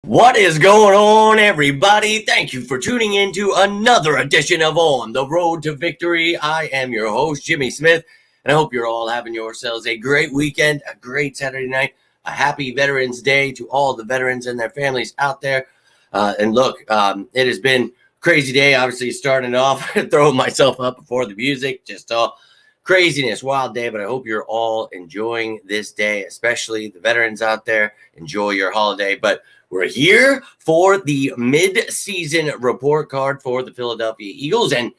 What is going on, everybody? Thank you for tuning in to another edition of On the Road to Victory. I am your host, Jimmy Smith, and I hope you're all having yourselves a great weekend, a great Saturday night, a happy Veterans Day to all the veterans and their families out there. It has been a crazy day, obviously starting off, throwing myself up before the music, just all craziness, wild day, but I hope you're all enjoying this day, especially the veterans out there. Enjoy your holiday, but we're here for the mid-season report card for the Philadelphia Eagles, and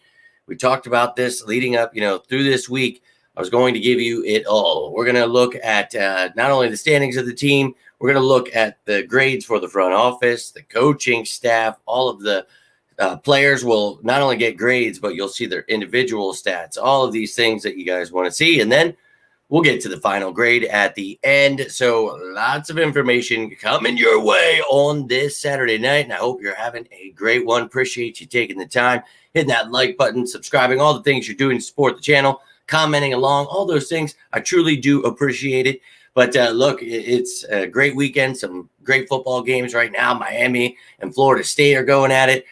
we talked about this leading up, through this week. I was going to give you it all. We're going to look at not only the standings of the team, we're going to look at the grades for the front office, the coaching staff, all of the players will not only get grades, but you'll see their individual stats, all of these things that you guys want to see, and then we'll get to the final grade at the end. So lots of information coming your way on this Saturday night. And I hope you're having a great one. Appreciate you taking the time, hitting that like button, subscribing, all the things you're doing to support the channel, commenting along, all those things. I truly do appreciate it. But look, it's a great weekend. Some great football games right now. Miami and Florida State are going at it.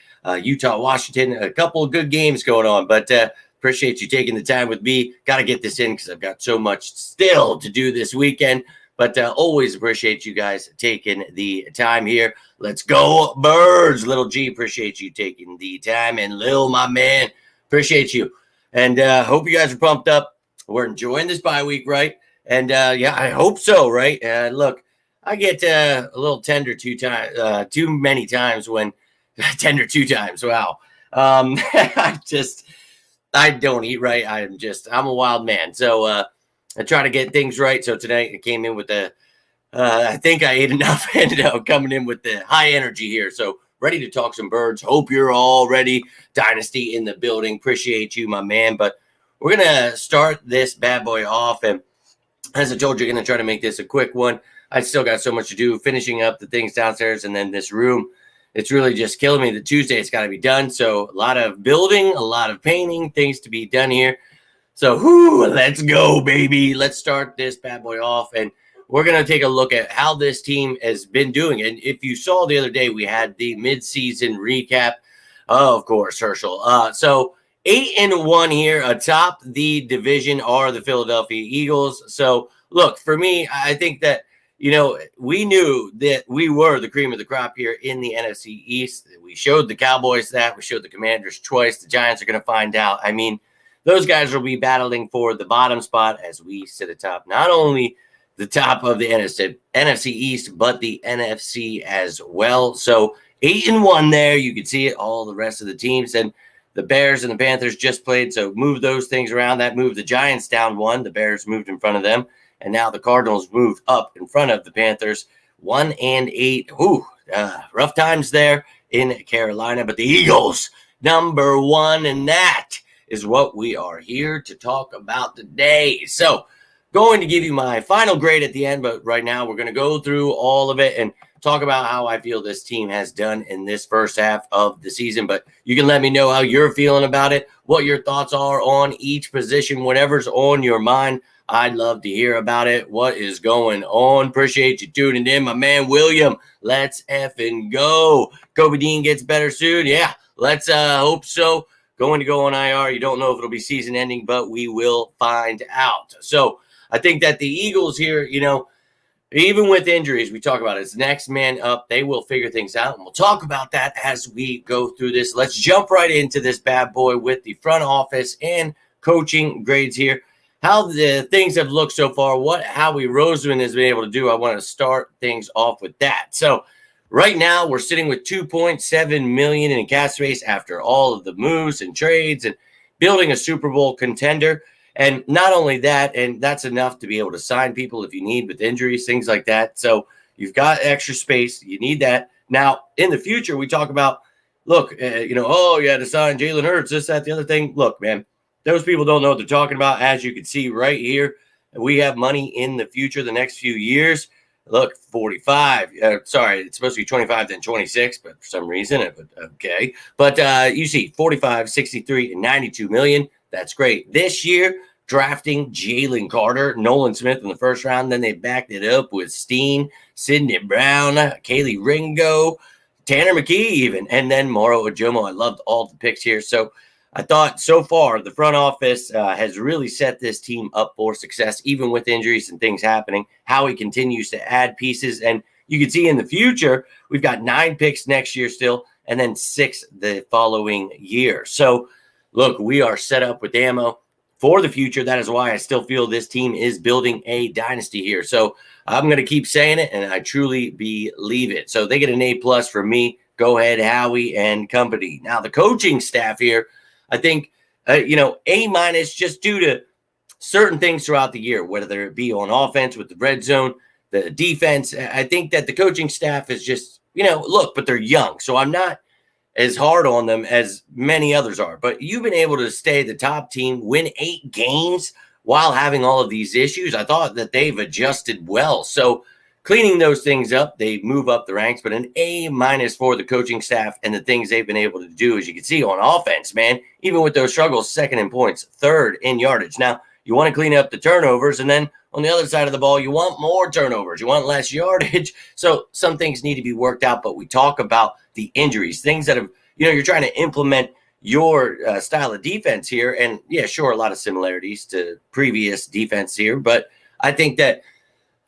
Utah, Washington, a couple of good games going on. But appreciate you taking the time with me. Got to get this in because I've got so much still to do this weekend. But always appreciate you guys taking the time here. Let's go, Birds. Little G, appreciate you taking the time. And Lil, my man, appreciate you. And hope you guys are pumped up. We're enjoying this bye week, right? And I hope so, right? Look, I get a little tender too many times when tender two times. Wow. I don't eat right. I'm a wild man. So I try to get things right. So tonight I came in with I think I ate enough and coming in with the high energy here. So ready to talk some Birds. Hope you're all ready. Dynasty in the building. Appreciate you, my man. But we're going to start this bad boy off. And as I told you, going to try to make this a quick one. I still got so much to do, finishing up the things downstairs and then this room. It's really just killing me. The Tuesday, it's got to be done. So a lot of building, a lot of painting, things to be done here. So let's go, baby. Let's start this bad boy off. And we're going to take a look at how this team has been doing. And if you saw the other day, we had the midseason recap. Oh, of course, Herschel. So 8-1 here atop the division are the Philadelphia Eagles. So look, for me, I think that we knew that we were the cream of the crop here in the NFC East. We showed the Cowboys that. We showed the Commanders twice. The Giants are going to find out. I mean, those guys will be battling for the bottom spot as we sit atop not only the top of the NFC East, but the NFC as well. So 8-1 there. You can see it, all the rest of the teams. And the Bears and the Panthers just played, so move those things around. That moved the Giants down 1. The Bears moved in front of them. And now the Cardinals moved up in front of the Panthers, 1-8. Rough times there in Carolina. But the Eagles, number 1, and that is what we are here to talk about today. So going to give you my final grade at the end, but right now we're going to go through all of it and talk about how I feel this team has done in this first half of the season. But you can let me know how you're feeling about it, what your thoughts are on each position, whatever's on your mind. I'd love to hear about it. What is going on? Appreciate you tuning in, my man William. Let's effing go. Kobe Dean gets better soon. Yeah, let's hope so. Going to go on IR. You don't know if it'll be season ending, but we will find out. So I think that the Eagles here, even with injuries, we talk about it. It's next man up. They will figure things out, and we'll talk about that as we go through this. Let's jump right into this bad boy with the front office and coaching grades here. How the things have looked so far, what Howie Roseman has been able to do. I want to start things off with that. So right now we're sitting with $2.7 million in cap space after all of the moves and trades and building a Super Bowl contender. And not only that, and that's enough to be able to sign people if you need with injuries, things like that. So you've got extra space. You need that. Now, in the future, we talk about, look, you had to sign Jalen Hurts, this, that, the other thing. Look, man. Those people don't know what they're talking about. As you can see right here, we have money in the future, the next few years. Look, 45. It's supposed to be 25, then 26, but for some reason, okay. But you see 45, 63, and 92 million. That's great. This year, drafting Jalen Carter, Nolan Smith in the first round. Then they backed it up with Steen, Sidney Brown, Kaylee Ringo, Tanner McKee even, and then Moro Ojomo. I loved all the picks here. So I thought so far the front office has really set this team up for success, even with injuries and things happening. Howie continues to add pieces, and you can see in the future, we've got 9 picks next year still, and then 6 the following year. So look, we are set up with ammo for the future. That is why I still feel this team is building a dynasty here. So I'm going to keep saying it, and I truly believe it. So they get an A+ from me. Go ahead, Howie and company. Now, the coaching staff here, I think, A- just due to certain things throughout the year, whether it be on offense with the red zone, the defense. I think that the coaching staff is just, look, but they're young. So I'm not as hard on them as many others are. But you've been able to stay the top team, win 8 games while having all of these issues. I thought that they've adjusted well. So cleaning those things up, they move up the ranks. But an A- for the coaching staff and the things they've been able to do, as you can see on offense, man, even with those struggles, 2nd in points, 3rd in yardage. Now, you want to clean up the turnovers, and then on the other side of the ball, you want more turnovers. You want less yardage. So some things need to be worked out, but we talk about the injuries, things that have, you're trying to implement your style of defense here. And yeah, sure, a lot of similarities to previous defense here, but I think that,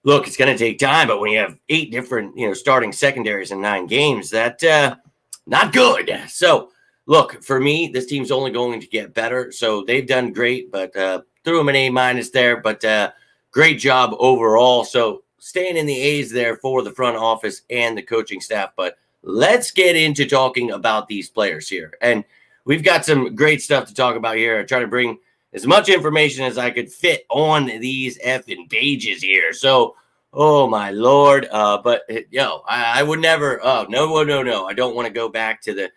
look, it's going to take time, but when you have 8 different, starting secondaries in 9 games, that not good. So look, for me, this team's only going to get better. So they've done great, but threw them an A- there, but great job overall. So staying in the A's there for the front office and the coaching staff. But let's get into talking about these players here. And we've got some great stuff to talk about here. I try to bring as much information as I could fit on these effing pages here. So, oh my Lord. But I would never, no. I don't want to go back to the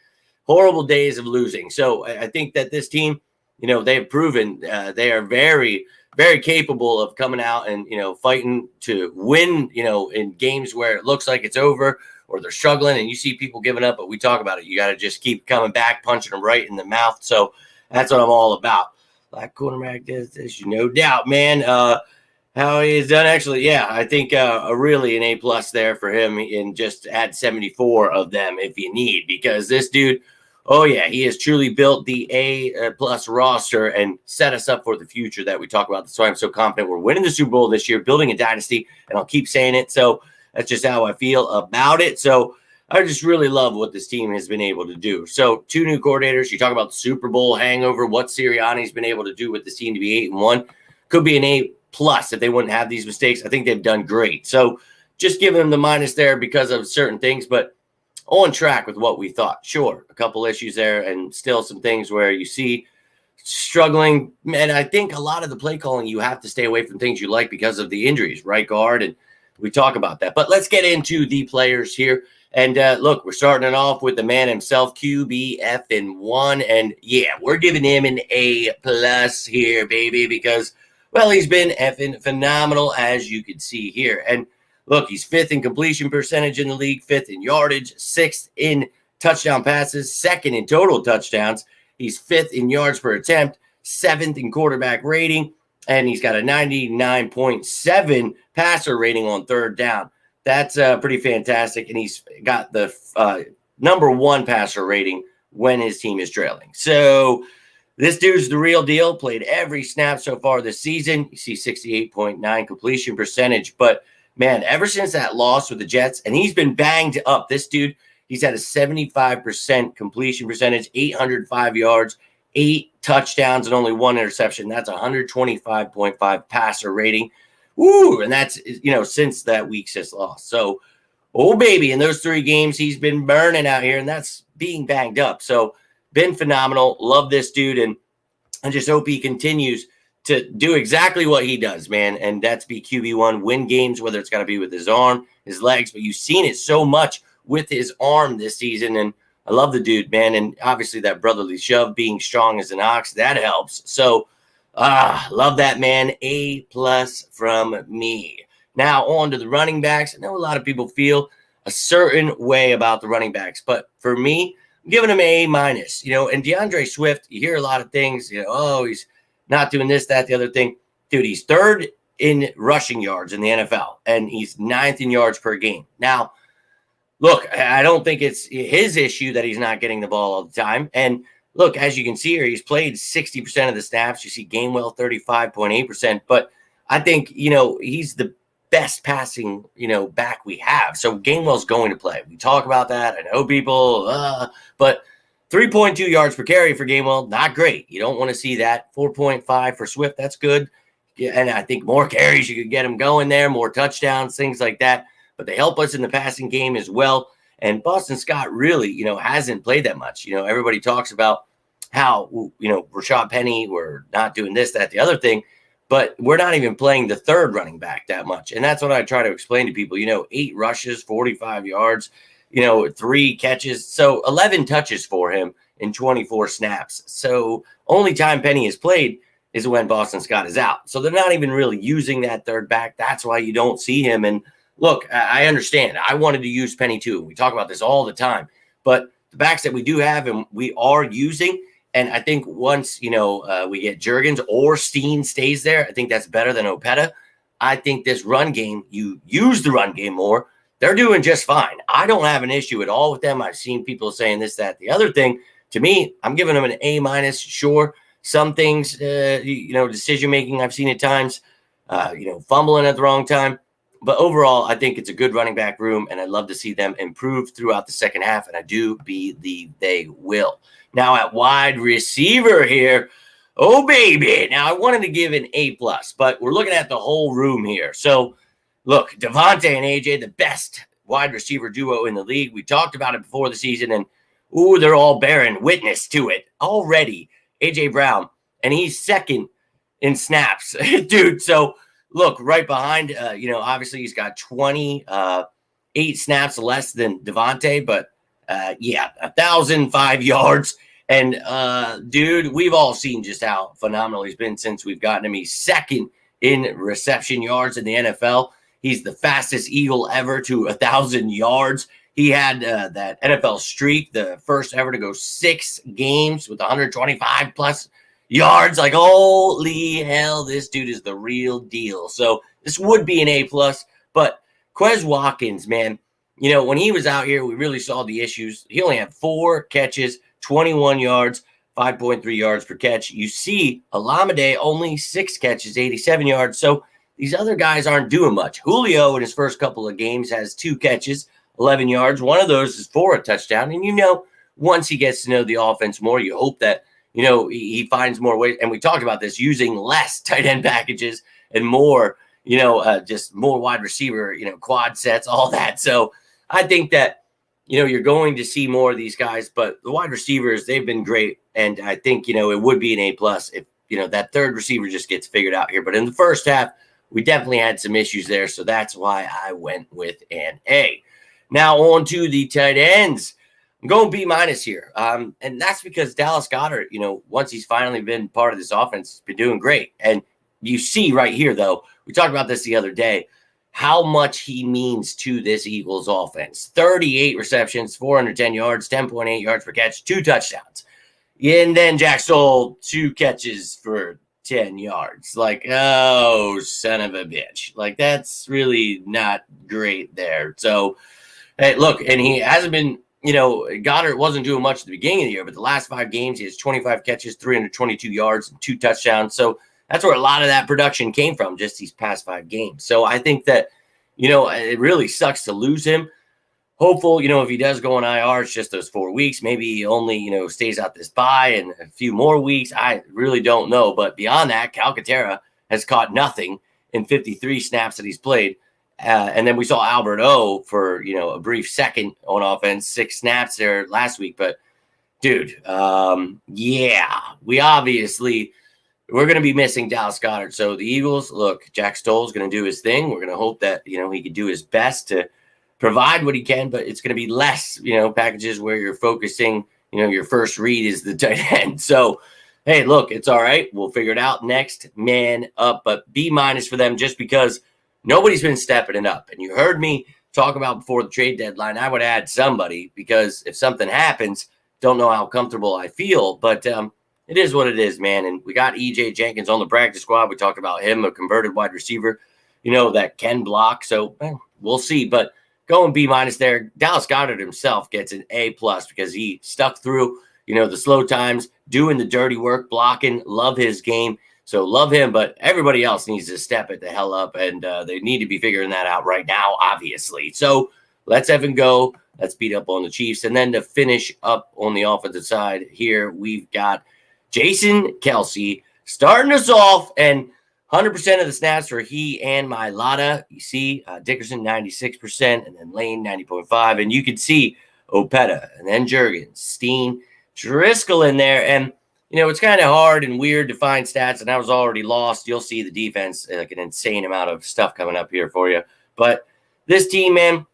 horrible days of losing. So I think that this team, they've proven they are very, very capable of coming out and, fighting to win, in games where it looks like it's over or they're struggling and you see people giving up, but we talk about it. You got to just keep coming back, punching them right in the mouth. So that's what I'm all about. Black quarterback does this, no doubt, man. How he's done, actually, yeah, I think really an A+ there for him, and just add 74 of them if you need, because this dude, oh yeah, he has truly built the A+ roster and set us up for the future that we talk about. That's why I'm so confident we're winning the Super Bowl this year, building a dynasty, and I'll keep saying it. So that's just how I feel about it. So I just really love what this team has been able to do. So 2 new coordinators. You talk about the Super Bowl hangover, what Sirianni's been able to do with this team to be 8-1. Could be an A+ if they wouldn't have these mistakes. I think they've done great. So just giving them the minus there because of certain things, but on track with what we thought. Sure, a couple issues there and still some things where you see struggling. And I think a lot of the play calling, you have to stay away from things you like because of the injuries, right guard, and we talk about that. But let's get into the players here. And look, we're starting it off with the man himself, QB1. And yeah, we're giving him an A+ here, baby, because, well, he's been effing phenomenal, as you can see here. And look, he's 5th in completion percentage in the league, 5th in yardage, 6th in touchdown passes, 2nd in total touchdowns. He's 5th in yards per attempt, 7th in quarterback rating, and he's got a 99.7 passer rating on 3rd down. That's pretty fantastic, and he's got the number 1 passer rating when his team is trailing. So this dude's the real deal, played every snap so far this season. You see 68.9 completion percentage, but man, ever since that loss with the Jets, and he's been banged up. This dude, he's had a 75% completion percentage, 805 yards, 8 touchdowns, and only 1 interception. That's 125.5 passer rating. Woo! And that's, since that week 6 loss. So, oh, baby, in those 3 games, he's been burning out here, and that's being banged up. So, been phenomenal. Love this dude, and I just hope he continues to do exactly what he does, man, and that's be QB1, win games, whether it's got to be with his arm, his legs, but you've seen it so much with his arm this season, and I love the dude, man, and obviously that brotherly shove, being strong as an ox, that helps. So, love that, man. A+ from me. Now, on to the running backs. I know a lot of people feel a certain way about the running backs, but for me, I'm giving him A-. And DeAndre Swift, you hear a lot of things, he's not doing this, that, the other thing. Dude, he's third in rushing yards in the NFL, and he's ninth in yards per game. Now, look, I don't think it's his issue that he's not getting the ball all the time. And look, as you can see here, he's played 60% of the snaps. You see Gainwell 35.8%. But I think, he's the best passing, back we have. So Gainwell's going to play. We talk about that. I know people, but 3.2 yards per carry for Gainwell, not great. You don't want to see that. 4.5 for Swift, that's good. Yeah, and I think more carries, you could get him going there, more touchdowns, things like that. But they help us in the passing game as well. And Boston Scott really, hasn't played that much. Everybody talks about how, Rashad Penny, we're not doing this, that, the other thing. But we're not even playing the third running back that much. And that's what I try to explain to people. 8 rushes, 45 yards, 3 catches. So 11 touches for him in 24 snaps. So only time Penny has played is when Boston Scott is out. So they're not even really using that third back. That's why you don't see him. And look, I understand. I wanted to use Penny too. We talk about this all the time. But the backs that we do have and we are using, and I think once, we get Juergens or Steen stays there, I think that's better than Opeta. I think this run game, you use the run game more. They're doing just fine. I don't have an issue at all with them. I've seen people saying this, that, the other thing. To me, I'm giving them an A-. Sure, some things, decision-making I've seen at times, fumbling at the wrong time. But overall, I think it's a good running back room, and I'd love to see them improve throughout the second half, and I do believe they will. Now at wide receiver here, oh, baby. Now I wanted to give an A+, but we're looking at the whole room here. So, look, Devontae and AJ, the best wide receiver duo in the league. We talked about it before the season, and, they're all bearing witness to it already. AJ Brown, and he's second in snaps, dude. So, look, right behind, obviously he's got 28 snaps less than Devontae, but, 1,005 yards. And, dude, we've all seen just how phenomenal he's been since we've gotten him. He's second in reception yards in the NFL. He's the fastest Eagle ever to 1,000 yards. He had that NFL streak, the first ever to go 6 games with 125-plus yards. Like, holy hell, this dude is the real deal. So this would be an A+. But Quez Watkins, man, when he was out here, we really saw the issues. He only had 4 catches, 21 yards, 5.3 yards per catch. You see Olamide only 6 catches, 87 yards. So these other guys aren't doing much. Julio in his first couple of games has 2 catches, 11 yards. One of those is for a touchdown. And, once he gets to know the offense more, you hope that, he finds more ways. And we talked about this, using less tight end packages and more, just more wide receiver, quad sets, all that. So I think that, you're going to see more of these guys, but the wide receivers, they've been great. And I think, it would be an A+ if, that third receiver just gets figured out here. But in the first half, we definitely had some issues there. So that's why I went with an A. Now on to the tight ends. I'm going B- here. And that's because Dallas Goedert, once he's finally been part of this offense, has been doing great. And you see right here, though, we talked about this the other day, how much he means to this Eagles offense. 38 receptions, 410 yards, 10.8 yards per catch, 2 touchdowns. And then Jack Stoll, 2 catches for 10 yards. Like, oh, son of a bitch. Like, that's really not great there. So, hey, look, and he hasn't been, Goddard wasn't doing much at the beginning of the year, but the last 5 games, he has 25 catches, 322 yards, and 2 touchdowns. So that's where a lot of that production came from, just these past 5 games. So I think that, it really sucks to lose him. Hopeful, if he does go on IR, it's just those 4 weeks. Maybe he only, stays out this bye and a few more weeks. I really don't know. But beyond that, Calcaterra has caught nothing in 53 snaps that he's played. And then we saw Albert O for, a brief second on offense, 6 snaps there last week. But, dude, we obviously – we're going to be missing Dallas Goedert. So the Eagles, look, Jack Stoll's going to do his thing. We're going to hope that, he can do his best to provide what he can, but it's going to be less, packages where you're focusing, your first read is the tight end. So, hey, look, it's all right. We'll figure it out next man up, but B- for them just because nobody's been stepping it up. And you heard me talk about before the trade deadline, I would add somebody because if something happens, don't know how comfortable I feel, but it is what it is, man. And we got EJ Jenkins on the practice squad. We talked about him, a converted wide receiver, that can block. So we'll see. But going B- there. Dallas Goedert himself gets an A+ because he stuck through, the slow times, doing the dirty work, blocking. Love his game. So love him, but everybody else needs to step it the hell up, and they need to be figuring that out right now, obviously. So let's have him go. Let's beat up on the Chiefs. And then to finish up on the offensive side here, we've got Jason Kelce starting us off, and 100% of the snaps for he and Mailata. You see Dickerson 96%, and then Lane 90.5. And you can see Opeta, and then Jurgens, Steen, Driscoll in there. And it's kind of hard and weird to find stats, and I was already lost. You'll see the defense, like an insane amount of stuff coming up here for you. But this team, man,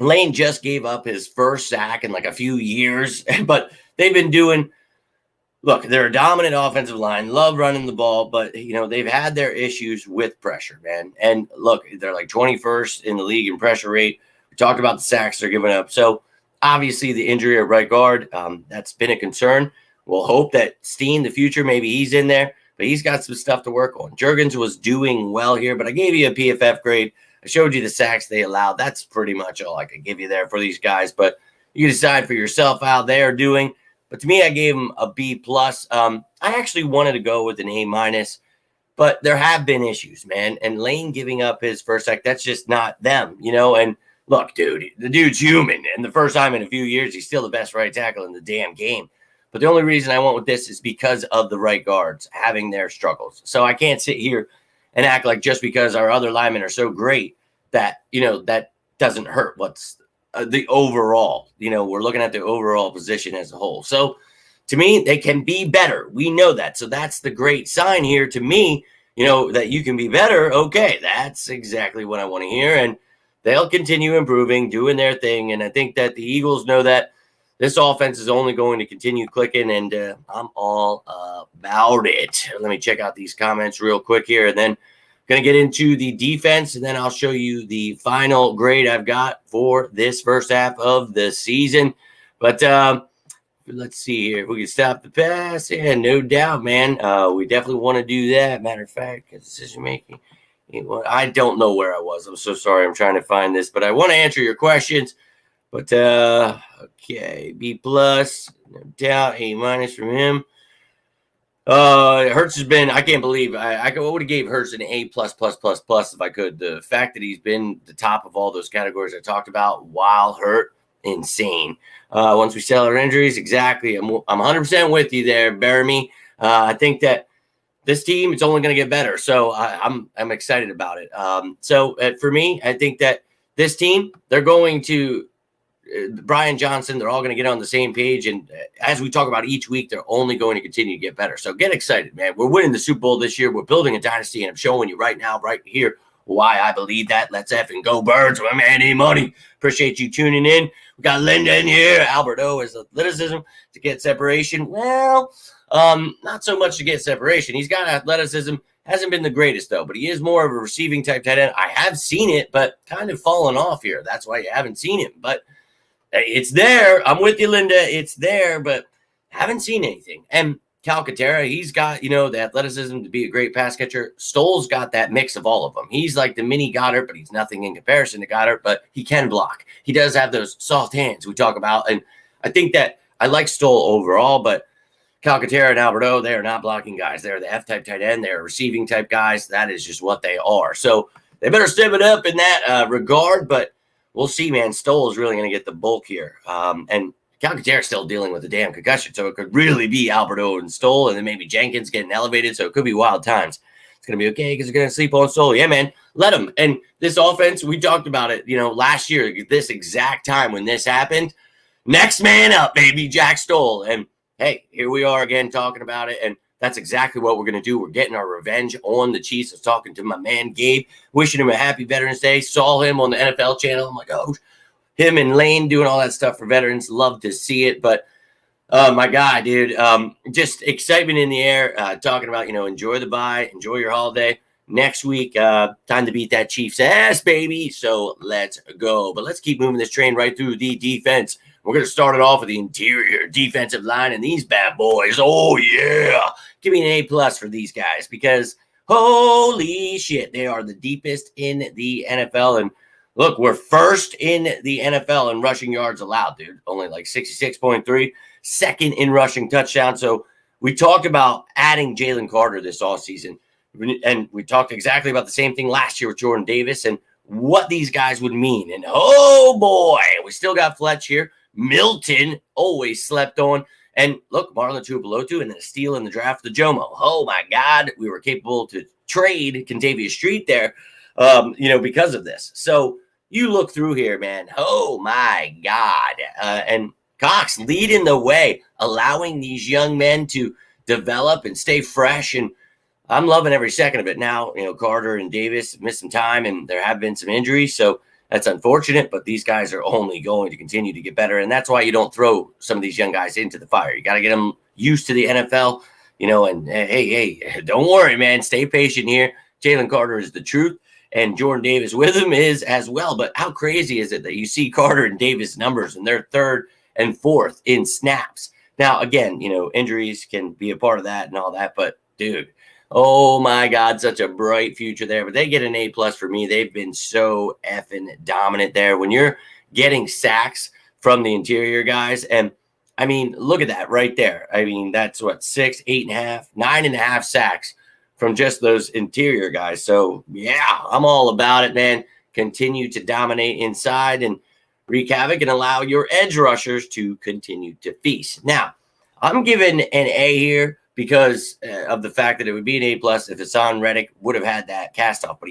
Lane just gave up his first sack in like a few years, but they've been doing – look, they're a dominant offensive line, love running the ball, but, they've had their issues with pressure, man. And, look, they're like 21st in the league in pressure rate. We talked about the sacks they're giving up. So, obviously, the injury at right guard, that's been a concern. We'll hope that Steen, the future, maybe he's in there, but he's got some stuff to work on. Jurgens was doing well here, but I gave you a PFF grade. I showed you the sacks they allowed. That's pretty much all I could give you there for these guys, but you decide for yourself how they're doing. But to me, I gave them a B+. I actually wanted to go with an A-, but there have been issues, man. And Lane giving up his first sack, that's just not them, And look, dude, the dude's human. And the first time in a few years, he's still the best right tackle in the damn game. But the only reason I went with this is because of the right guards having their struggles. So I can't sit here and act like just because our other linemen are so great that, that doesn't hurt what's the overall. We're looking at the overall position as a whole. So to me, they can be better. We know that. So that's the great sign here to me, that you can be better. Okay, that's exactly what I want to hear. And they'll continue improving, doing their thing. And I think that the Eagles know that. This offense is only going to continue clicking, and I'm all about it. Let me check out these comments real quick here, and then going to get into the defense, and then I'll show you the final grade I've got for this first half of the season. But let's see here. If we can stop the pass, yeah, no doubt, man. We definitely want to do that. Matter of fact, decision-making. I don't know where I was. I'm so sorry. I'm trying to find this, but I want to answer your questions. But, okay, B+, no doubt, A- from him. Hurts has been, I can't believe, I would have gave Hurts an A+++ if I could. The fact that he's been the top of all those categories I talked about while hurt, insane. Once we sell our injuries, exactly. I'm 100% with you there, Baramy. I think that this team, it's only going to get better. So I'm excited about it. So for me, I think that this team, they're going to, Brian Johnson, they're all going to get on the same page. And as we talk about each week, they're only going to continue to get better. So get excited, man. We're winning the Super Bowl this year. We're building a dynasty, and I'm showing you right now, right here, why I believe that. Let's effing go Birds. My man, A-Money. Appreciate you tuning in. We got Linda in here. Alberto has athleticism to get separation. Well, not so much to get separation. He's got athleticism. Hasn't been the greatest, though, but he is more of a receiving type tight end. I have seen it, but kind of fallen off here. That's why you haven't seen it. But it's there. I'm with you, Linda. It's there, but haven't seen anything. And Calcaterra, he's got, the athleticism to be a great pass catcher. Stoll's got that mix of all of them. He's like the mini Goddard, but he's nothing in comparison to Goddard, but he can block. He does have those soft hands we talk about. And I think that I like Stoll overall, but Calcaterra and Alberto, they are not blocking guys. They're the F-type tight end. They're receiving type guys. That is just what they are. So they better step it up in that regard, but we'll see, man. Stoll is really going to get the bulk here. And Calcaterra still dealing with a damn concussion, so it could really be Alberto and Stoll, and then maybe Jenkins getting elevated, so it could be wild times. It's going to be okay because they're going to sleep on Stoll. Yeah, man, let them. And this offense, we talked about it, last year, this exact time when this happened. Next man up, baby, Jack Stoll. And, hey, here we are again talking about it, and that's exactly what we're going to do. We're getting our revenge on the Chiefs. I was talking to my man Gabe, wishing him a happy Veterans Day. Saw him on the NFL channel. I'm like, oh, him and Lane doing all that stuff for veterans. Love to see it. But my guy, dude, just excitement in the air. Talking about, enjoy the bye, enjoy your holiday. Next week, time to beat that Chiefs ass, baby. So let's go. But let's keep moving this train right through the defense. We're going to start it off with the interior defensive line and these bad boys. Oh, yeah. Give me an A+ for these guys because holy shit, they are the deepest in the NFL. And look, we're first in the NFL in rushing yards allowed, dude. Only like 66.3. Second in rushing touchdowns. So we talked about adding Jalen Carter this offseason. And we talked exactly about the same thing last year with Jordan Davis and what these guys would mean. And oh boy, we still got Fletch here. Milton always slept on. And look, Marlon Tuipulotu and then a steal in the draft to Jomo. Oh my God, we were capable to trade Kentavious Street there, because of this. So you look through here, man. Oh my God. And Cox leading the way, allowing these young men to develop and stay fresh. And I'm loving every second of it. Now, Carter and Davis missed some time and there have been some injuries. So that's unfortunate, but these guys are only going to continue to get better. And that's why you don't throw some of these young guys into the fire. You got to get them used to the NFL, and hey, don't worry, man. Stay patient here. Jalen Carter is the truth. And Jordan Davis with him is as well. But how crazy is it that you see Carter and Davis numbers and they're third and fourth in snaps? Now, again, injuries can be a part of that and all that. But, dude, oh, my God, such a bright future there. But they get an A+ for me. They've been so effing dominant there. When you're getting sacks from the interior guys, and, I mean, look at that right there. I mean, that's what, 6, 8.5, 9.5 sacks from just those interior guys. So, yeah, I'm all about it, man. Continue to dominate inside and wreak havoc and allow your edge rushers to continue to feast. Now, I'm giving an A here because of the fact that it would be an A+ if Hassan Reddick would have had that cast off. But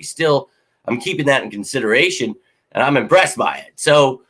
I'm keeping that in consideration, and I'm impressed by it. So,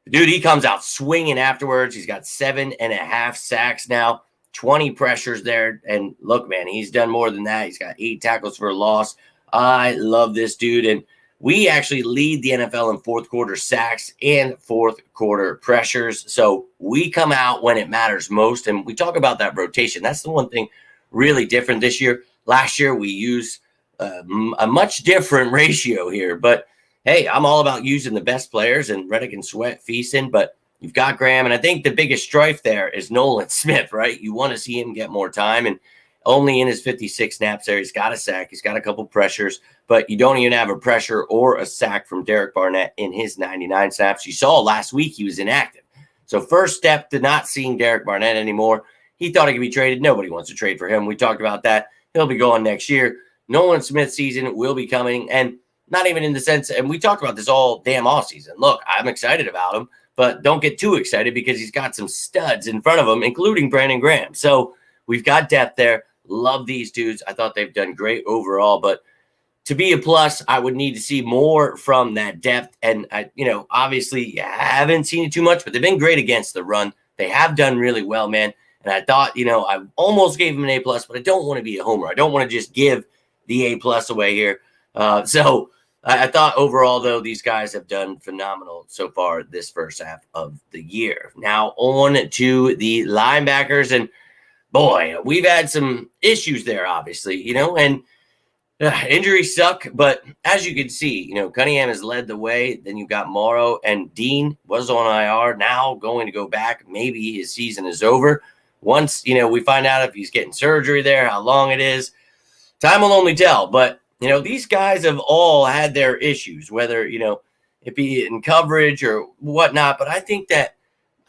dude, he comes out swinging afterwards. He's got 7.5 sacks now. 20 pressures there. And look, man, he's done more than that. He's got 8 tackles for a loss. I love this dude. And we actually lead the NFL in fourth quarter sacks and fourth quarter pressures. So we come out when it matters most. And we talk about that rotation. That's the one thing really different this year. Last year, we used a much different ratio here. But, hey, I'm all about using the best players and Reddick and Sweat feasting. But you've got Graham, and I think the biggest strife there is Nolan Smith, right? You want to see him get more time, and only in his 56 snaps there, he's got a sack, he's got a couple pressures, but you don't even have a pressure or a sack from Derek Barnett in his 99 snaps. You saw last week he was inactive. So first step to not seeing Derek Barnett anymore. He thought he could be traded. Nobody wants to trade for him. We talked about that. He'll be going next year. Nolan Smith season will be coming, and not even in the sense, and we talked about this all damn offseason. Look, I'm excited about him. But don't get too excited because he's got some studs in front of him, including Brandon Graham. So we've got depth there. Love these dudes. I thought they've done great overall. But to be a plus, I would need to see more from that depth. And, obviously I haven't seen it too much, but they've been great against the run. They have done really well, man. And I thought, I almost gave him an A+, but I don't want to be a homer. I don't want to just give the A+ away here. So I thought overall, though, these guys have done phenomenal so far this first half of the year. Now on to the linebackers. And, boy, we've had some issues there, obviously, and injuries suck. But as you can see, Cunningham has led the way. Then you've got Morrow, and Dean was on IR, now going to go back. Maybe his season is over. Once, we find out if he's getting surgery there, how long it is. Time will only tell. But these guys have all had their issues, whether, it be in coverage or whatnot. But I think that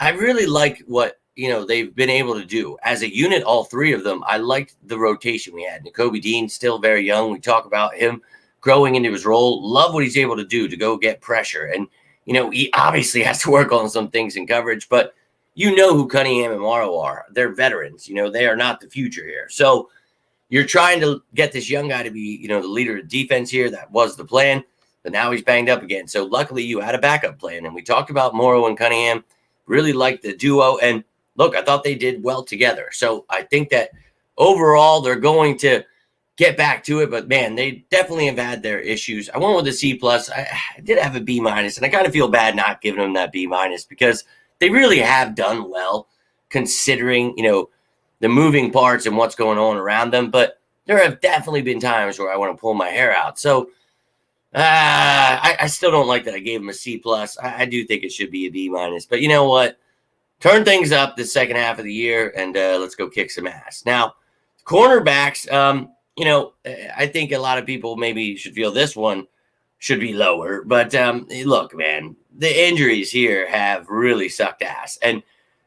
I really like what, they've been able to do. As a unit, all three of them, I liked the rotation we had. Nakobe Dean, still very young. We talk about him growing into his role. Love what he's able to do to go get pressure. And, he obviously has to work on some things in coverage. But who Cunningham and Morrow are. They're veterans. They are not the future here. So you're trying to get this young guy to be, the leader of defense here. That was the plan, but now he's banged up again. So luckily you had a backup plan. And we talked about Morrow and Cunningham, really liked the duo. And look, I thought they did well together. So I think that overall they're going to get back to it. But, man, they definitely have had their issues. I went with a C+. I did have a B-, and I kind of feel bad not giving them that B- because they really have done well considering, the moving parts and what's going on around them. But there have definitely been times where I want to pull my hair out. So I still don't like that I gave him a C+. I do think it should be a B-. But you know what? turn things up this second half of the year, and let's go kick some ass. Now, cornerbacks, I think a lot of people maybe should feel this one should be lower. But look, man, the injuries here have really sucked ass. And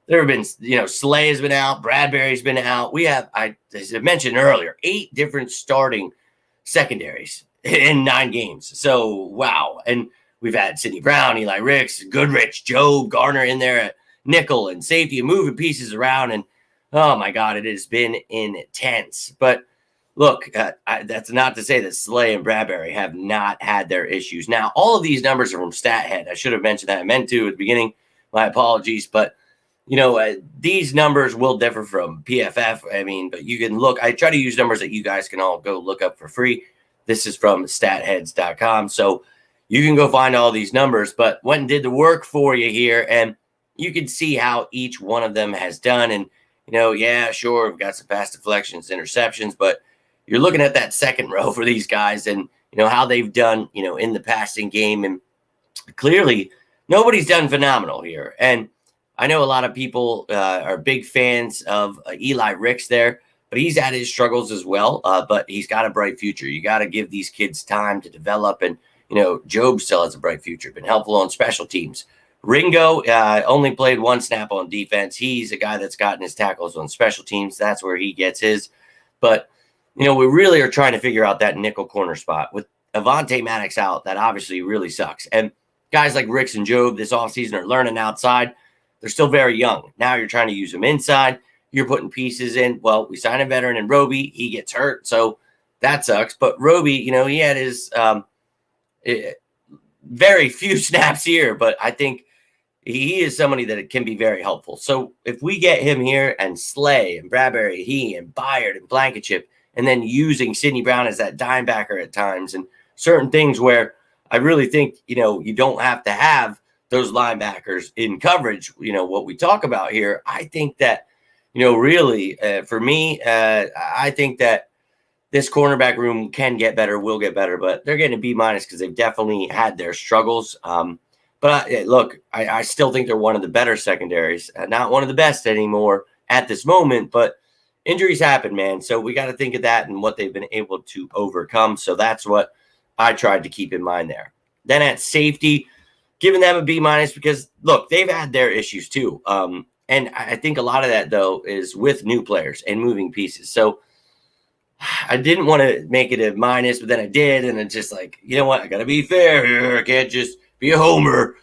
there have been, Slay has been out, Bradbury's been out. We have, as I mentioned earlier, 8 different starting secondaries in 9 games. So, wow. And we've had Sidney Brown, Eli Ricks, Goodrich, Job, Garner in there at nickel and safety and moving pieces around. And, oh, my God, it has been intense. But, look, that's not to say that Slay and Bradbury have not had their issues. Now, all of these numbers are from StatHead. I should have mentioned that. I meant to at the beginning. My apologies. But, these numbers will differ from PFF. But you can look. I try to use numbers that you guys can all go look up for free. This is from statheads.com. So you can go find all these numbers. But went and did the work for you here. And you can see how each one of them has done. And, yeah, sure, we've got some pass deflections, interceptions. But you're looking at that second row for these guys and, how they've done, in the passing game. And clearly nobody's done phenomenal here. And I know a lot of people are big fans of Eli Ricks there, but he's had his struggles as well. But he's got a bright future. You got to give these kids time to develop. And, Job still has a bright future, been helpful on special teams. Ringo only played 1 snap on defense. He's a guy that's gotten his tackles on special teams. That's where he gets his. But, we really are trying to figure out that nickel corner spot. With Avonte Maddox out, that obviously really sucks. And guys like Ricks and Job this offseason are learning outside. They're still very young. Now you're trying to use them inside. You're putting pieces in. Well, we signed a veteran in Roby. He gets hurt, so that sucks. But Roby, he had his very few snaps here, but I think he is somebody that can be very helpful. So if we get him here and Slay and Bradbury, he and Byard and Blankenship, and then using Sidney Brown as that dime backer at times and certain things where I really think, you don't have to have those linebackers in coverage, what we talk about here. I think that, really for me, I think that this cornerback room can get better, will get better, but they're getting a B- because they've definitely had their struggles. But look, I still think they're one of the better secondaries, not one of the best anymore at this moment, but injuries happen, man. So we got to think of that and what they've been able to overcome. So that's what I tried to keep in mind there. Then at safety, giving them a B- because, look, they've had their issues too. And I think a lot of that, though, is with new players and moving pieces. So I didn't want to make it a minus, but then I did. And it's just like, you know what? I got to be fair here. I can't just be a homer.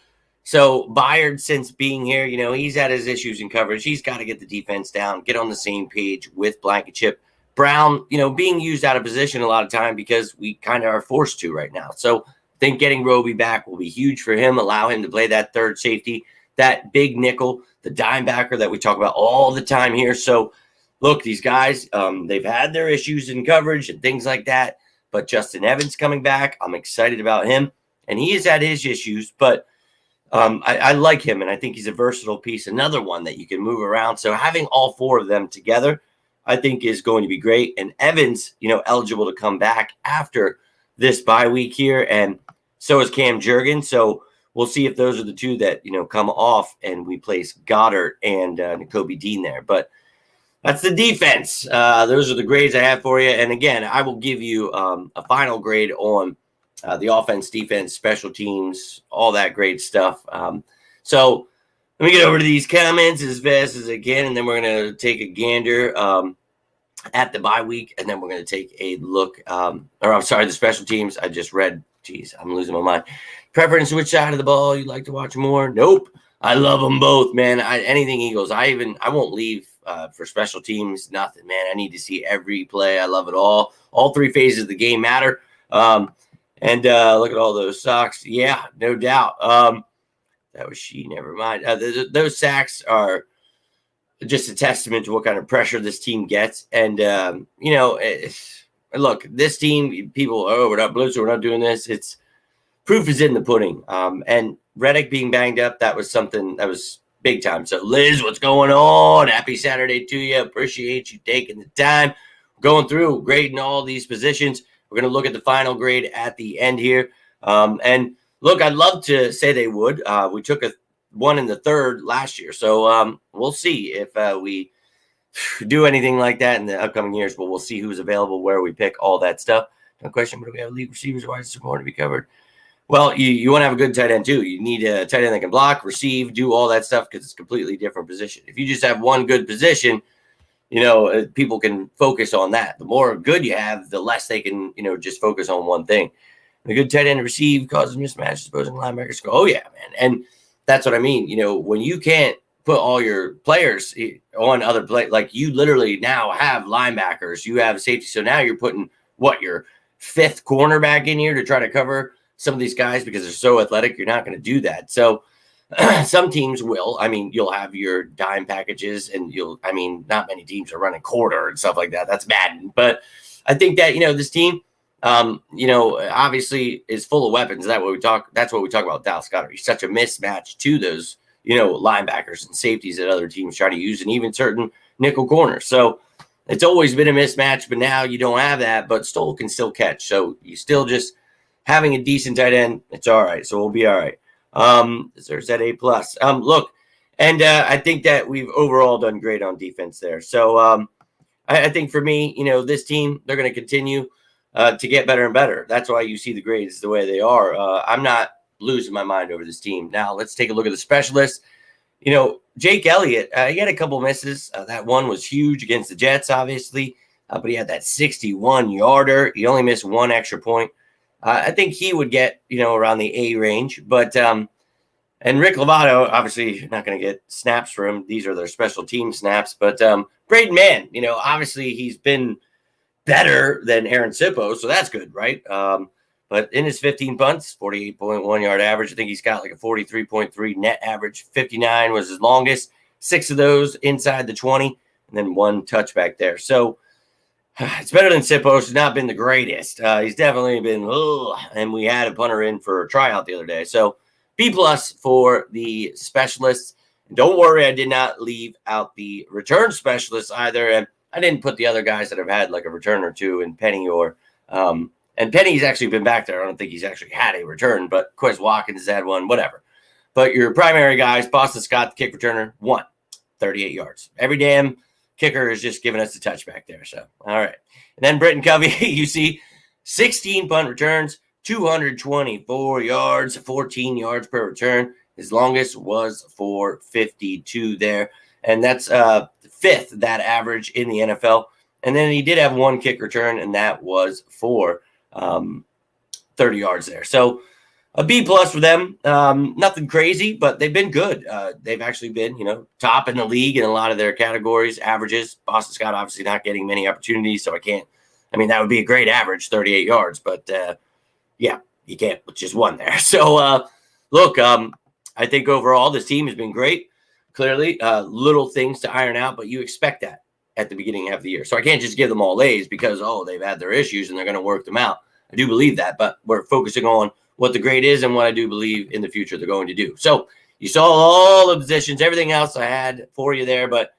So Byard, since being here, he's had his issues in coverage. He's got to get the defense down, get on the same page with Blankenship. Brown, being used out of position a lot of time because we kind of are forced to right now. So I think getting Roby back will be huge for him, allow him to play that third safety, that big nickel, the dime backer that we talk about all the time here. So look, these guys, they've had their issues in coverage and things like that. But Justin Evans coming back, I'm excited about him. And he has had his issues, but I like him, and I think he's a versatile piece, another one that you can move around. So having all 4 of them together, I think is going to be great. And Evans, eligible to come back after this bye week here, and so is Cam Jurgens. So we'll see if those are the 2 that, come off, and we place Goddard and Nakobe Dean there. But that's the defense. Those are the grades I have for you. And again, I will give you a final grade on the offense, defense, special teams, all that great stuff. So let me get over to these comments as fast as I can, and then we're going to take a gander at the bye week, and then we're going to take a look. The special teams. I just read. Geez, I'm losing my mind. Preference which side of the ball you'd like to watch more? Nope. I love them both, man. Anything Eagles. I won't leave for special teams. Nothing, man. I need to see every play. I love it all. All 3 phases of the game matter. And look at all those socks. Yeah, no doubt. That was she. Never mind. Those sacks are just a testament to what kind of pressure this team gets. And, look, this team, people, we're not blitzing, we're not doing this. It's proof is in the pudding. And Reddick being banged up, that was something that was big time. So, Liz, what's going on? Happy Saturday to you. Appreciate you taking the time. Going through, grading all these positions. We're going to look at the final grade at the end here. And look, I'd love to say they would. We took a one in the third last year. So we'll see if we do anything like that in the upcoming years, but we'll see who's available, where we pick, all that stuff. No question, but do we have elite receivers? Why is there more to be covered? Well, you want to have a good tight end too. You need a tight end that can block, receive, do all that stuff because it's a completely different position. If you just have one good position, people can focus on that. The more good you have, the less they can, just focus on one thing. A good tight end receive causes mismatches, opposing linebackers go, oh yeah, man. And that's what I mean. When you can't put all your players on other play, like you literally now have linebackers, you have safety. So now you're putting your fifth cornerback in here to try to cover some of these guys because they're so athletic. You're not going to do that. So some teams will. I mean, you'll have your dime packages and not many teams are running quarter and stuff like that. That's bad. But I think that, this team, obviously is full of weapons. That's what we talk about Dallas Goedert. He's such a mismatch to those, linebackers and safeties that other teams try to use, and even certain nickel corners. So it's always been a mismatch, but now you don't have that, but Stoll can still catch. So you still just having a decent tight end, it's all right. So we'll be all right. There's that A+. Look, and I think that we've overall done great on defense there. So I think for me, this team, they're going to continue to get better and better. That's why you see the grades the way they are. I'm not losing my mind over this team. Now let's take a look at the specialists. Jake Elliott, he had a couple misses. That one was huge against the Jets, obviously, but he had that 61-yarder. He only missed one extra point. I think he would get, around the A range. But and Rick Lovato, obviously, not going to get snaps for him. These are their special team snaps. But Braden Mann, obviously he's been better than Aaron Sippo, so that's good, right? But in his 15 punts, 48.1 yard average. I think he's got like a 43.3 net average. 59 was his longest. 6 of those inside the 20, and then 1 touchback there. So it's better than Sippo. He's not been the greatest. He's definitely been, and we had a punter in for a tryout the other day. So B+ for the specialists. And don't worry, I did not leave out the return specialists either. And I didn't put the other guys that have had like a return or two in Penny or and Penny's actually been back there. I don't think he's actually had a return, but Quez Watkins has had one, whatever. But your primary guys, Boston Scott, the kick returner, 38 yards. Every damn kicker is just giving us a touchback there. So, all right. And then Britton Covey, you see 16 punt returns, 224 yards, 14 yards per return. His longest was 452 there. And that's fifth that average in the NFL. And then he did have 1 kick return, and that was for 30 yards there. So a B+ for them. Nothing crazy, but they've been good. They've actually been, top in the league in a lot of their categories, averages. Boston Scott obviously not getting many opportunities, so that would be a great average, 38 yards. But, you can't with just 1 there. So, look, I think overall this team has been great. Clearly, little things to iron out, but you expect that at the beginning of the year. So I can't just give them all A's because, they've had their issues and they're going to work them out. I do believe that, but we're focusing on what the grade is and what I do believe in the future they're going to do. So you saw all the positions, everything else I had for you there. But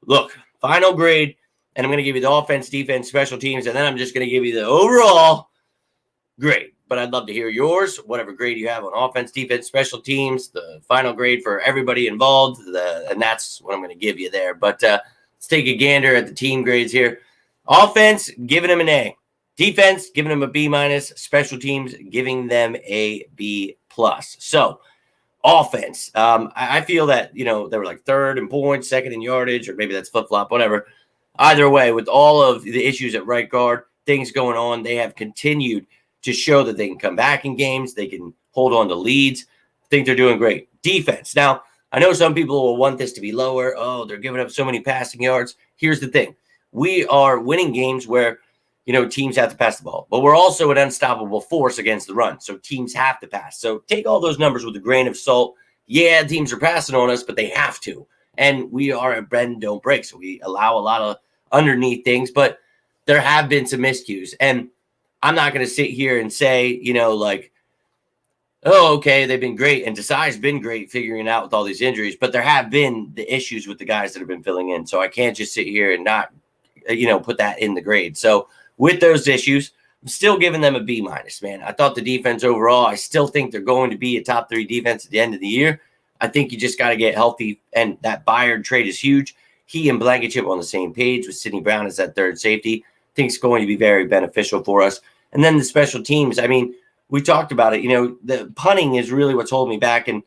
look, final grade, and I'm going to give you the offense, defense, special teams, and then I'm just going to give you the overall grade. But I'd love to hear yours, whatever grade you have on offense, defense, special teams, the final grade for everybody involved, and that's what I'm going to give you there. But let's take a gander at the team grades here. Offense, giving them an A. Defense, giving them a B-. Special teams, giving them a B+. So, offense. I feel that, they were like third in points, second in yardage, or maybe that's flip-flop, whatever. Either way, with all of the issues at right guard, things going on, they have continued to show that they can come back in games. They can hold on to leads. I think they're doing great. Defense. Now, I know some people will want this to be lower. Oh, they're giving up so many passing yards. Here's the thing. We are winning games where, teams have to pass the ball. But we're also an unstoppable force against the run. So teams have to pass. So take all those numbers with a grain of salt. Yeah, teams are passing on us, but they have to. And we are a bend, don't break. So we allow a lot of underneath things. But there have been some miscues. And I'm not going to sit here and say, oh, okay, they've been great. And Desai's been great figuring it out with all these injuries. But there have been the issues with the guys that have been filling in. So I can't just sit here and not, put that in the grade. So with those issues, I'm still giving them a B-, man. I thought the defense overall, I still think they're going to be a top 3 defense at the end of the year. I think you just got to get healthy, and that Byard trade is huge. He and Blankenship on the same page with Sidney Brown as that third safety. I think it's going to be very beneficial for us. And then the special teams, I mean, we talked about it. The punting is really what's holding me back, and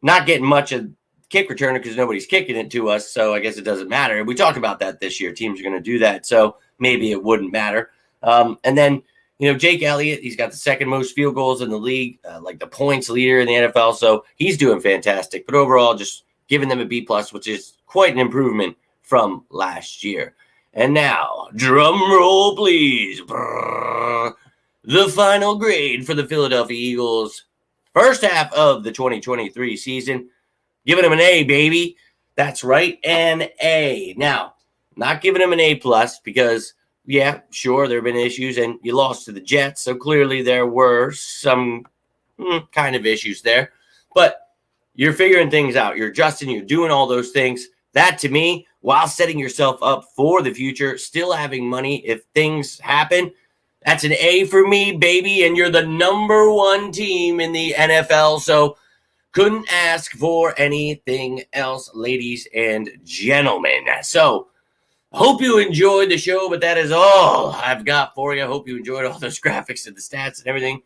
not getting much of kick returner because nobody's kicking it to us. So I guess it doesn't matter. We talked about that this year. Teams are going to do that. So maybe it wouldn't matter. And then, Jake Elliott, he's got the second most field goals in the league, like the points leader in the NFL. So he's doing fantastic. But overall, just giving them a B+, which is quite an improvement from last year. And now, drum roll, please. The final grade for the Philadelphia Eagles. First half of the 2023 season. Giving them an A, baby. That's right, an A. Now, not giving them an A+ because, yeah, sure, there have been issues, and you lost to the Jets, so clearly there were some kind of issues there. But you're figuring things out. You're adjusting. You're doing all those things. That, to me, while setting yourself up for the future, still having money if things happen, that's an A for me, baby, and you're the number one team in the NFL, so couldn't ask for anything else, ladies and gentlemen. So, hope you enjoyed the show, but that is all I've got for you. Hope you enjoyed all those graphics and the stats and everything.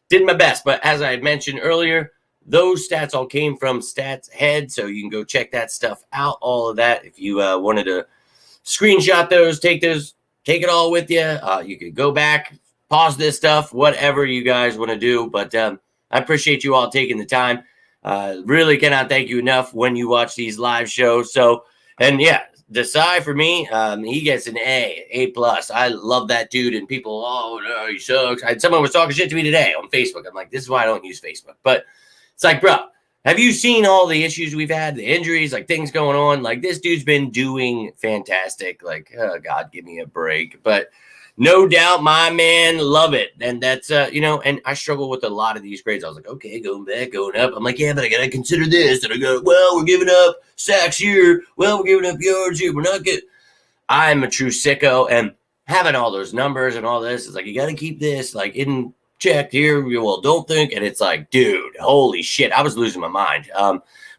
Did my best, but as I mentioned earlier, those stats all came from Stats Head, so you can go check that stuff out, all of that. If you wanted to screenshot those, take it all with you. You could go back, pause this stuff, whatever you guys want to do, but I appreciate you all taking the time. Really cannot thank you enough when you watch these live shows. So, and yeah, Desai for me, he gets an A+. I love that dude, and people, oh no, he sucks. Someone was talking shit to me today on Facebook. I'm like, this is why I don't use Facebook. But it's like, bro, have you seen all the issues we've had, the injuries, like things going on? Like, this dude's been doing fantastic. Like, oh, God, give me a break. But no doubt, my man, love it. And that's, and I struggle with a lot of these grades. I was like, okay, going back, going up. I'm like, yeah, but I got to consider this. And I go, well, we're giving up sacks here. Well, we're giving up yards here. We're not good. I'm a true sicko. And having all those numbers and all this is like, you got to keep this like in check here. Well, don't think. And it's like, dude, holy shit. I was losing my mind.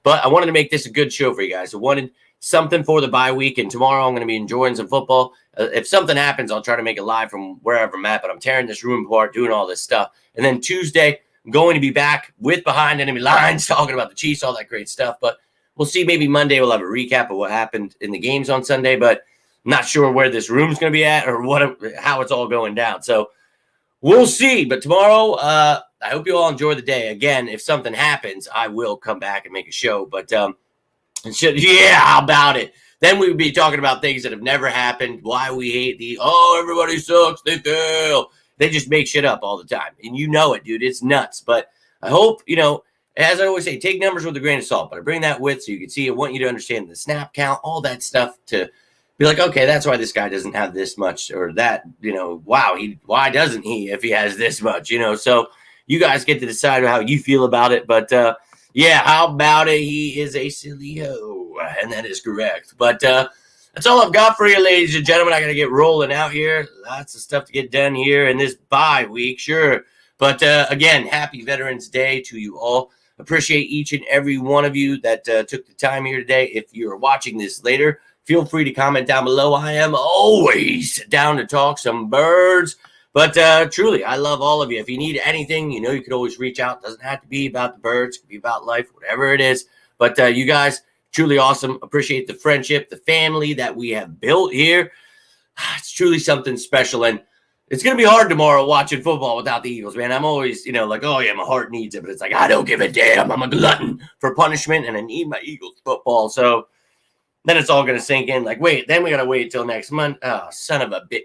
But I wanted to make this a good show for you guys. I wanted something for the bye week, and tomorrow I'm going to be enjoying some football. If something happens, I'll try to make it live from wherever I'm at, but I'm tearing this room apart, doing all this stuff. And then Tuesday, I'm going to be back with Behind Enemy Lines, talking about the Chiefs, all that great stuff. But we'll see. Maybe Monday we'll have a recap of what happened in the games on Sunday, but I'm not sure where this room's going to be at or how it's all going down. So we'll see. But tomorrow, I hope you all enjoy the day. Again, if something happens, I will come back and make a show. But yeah, how about it? Then we would be talking about things that have never happened, why we hate everybody sucks, they fail. They just make shit up all the time. And you know it, dude. It's nuts. But I hope, as I always say, take numbers with a grain of salt. But I bring that with so you can see it. I want you to understand the snap count, all that stuff, to be like, okay, that's why this guy doesn't have this much, or that, wow, why doesn't he if he has this much, So you guys get to decide how you feel about it. But yeah, how about it? He is a silly hoe. And that is correct. But that's all I've got for you, ladies and gentlemen. I got to get rolling out here. Lots of stuff to get done here in this bye week, sure. But again, happy Veterans Day to you all. Appreciate each and every one of you that took the time here today. If you're watching this later, feel free to comment down below. I am always down to talk some birds. But truly, I love all of you. If you need anything, you could always reach out. It doesn't have to be about the birds. It could be about life, whatever it is. But you guys, truly awesome. Appreciate the friendship, the family that we have built here. It's truly something special. And it's going to be hard tomorrow watching football without the Eagles, man. I'm always, like, oh, yeah, my heart needs it. But it's like, I don't give a damn. I'm a glutton for punishment, and I need my Eagles football. So then it's all going to sink in. Like, wait, then we got to wait till next month. Oh, son of a bitch.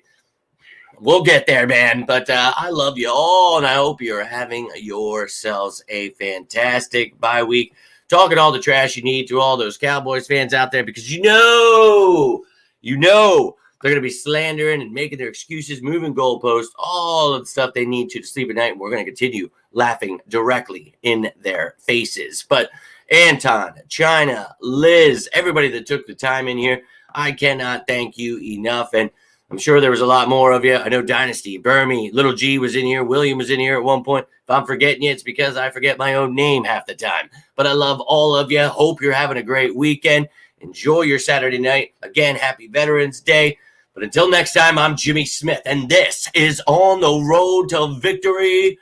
We'll get there, man. But I love you all, and I hope you're having yourselves a fantastic bye week. Talking all the trash you need to all those Cowboys fans out there, because you know they're going to be slandering and making their excuses, moving goalposts, all of the stuff they need to sleep at night. And we're going to continue laughing directly in their faces. But Anton, China, Liz, everybody that took the time in here, I cannot thank you enough. And I'm sure there was a lot more of you. I know Dynasty, Burmy, Little G was in here. William was in here at one point. If I'm forgetting you, it's because I forget my own name half the time. But I love all of you. Hope you're having a great weekend. Enjoy your Saturday night. Again, happy Veterans Day. But until next time, I'm Jimmy Smith, and this is On the Road to Victory.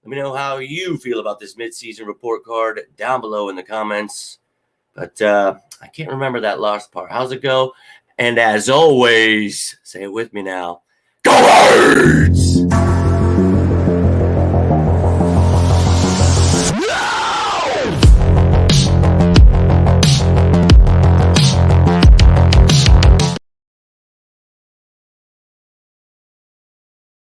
Let me know how you feel about this midseason report card down below in the comments. But I can't remember that last part. How's it go? And as always, say it with me now. Go Birds!